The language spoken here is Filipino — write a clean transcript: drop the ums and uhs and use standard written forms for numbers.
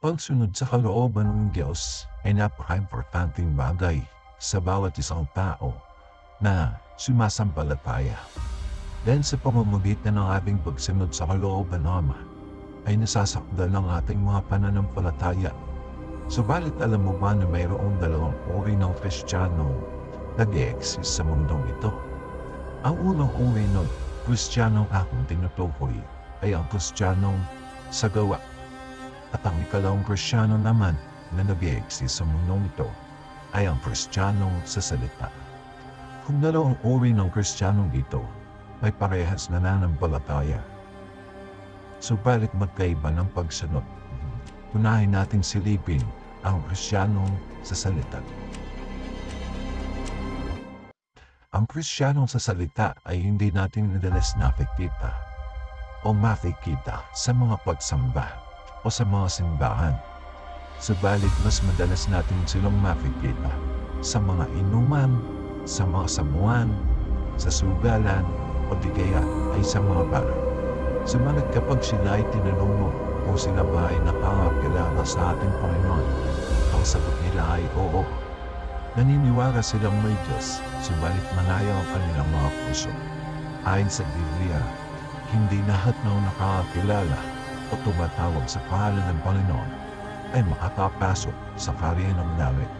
pagsunod sa kalooban ng Diyos ay napaka-importanteng bagay sa bawat isang tao na sumasampalataya. Dahil sa pamamagitan ng ating pagsunod sa kalooban ng Ama, ay nasasakdal ng ating mga pananampalataya. Subalit alam mo ba na mayroong dalawang uri ng Kristiyano nag-e-exist sa mundong ito? Ang unang uri ng Kristiyanong akong tinutukoy ay ang Kristiyanong sa gawa. At ang ikalawang Kristiyano naman na nag-e-exist sa mundong ito ay ang Kristiyanong sa salita. Kung dalawang uri ng Kristiyanong ito ay parehas nananampalataya, subalit magkaiba ng pagsunod. Unahin nating silipin ang Kristiyanong sa salita. Ang Kristiyanong sa salita ay hindi natin madalas nakikita o makikita sa mga pagsamba o sa mga simbahan. Subalit mas madalas natin silang makikita sa mga inuman, sa mga samuan, sa sugalan, o di kaya ay sa mga bar. Subalit kapag sila ay tinanong mo kung sila ba ay nakakakilala sa ating Panginoon, ang sagot nila ay oo. Naniniwala silang may Diyos, subalit malayo ang kanilang mga puso. Ayon sa Biblia, hindi lahat ng nakakakilala o tumatawag sa pangalan ng Panginoon ay makakapasok sa kaharian ng langit.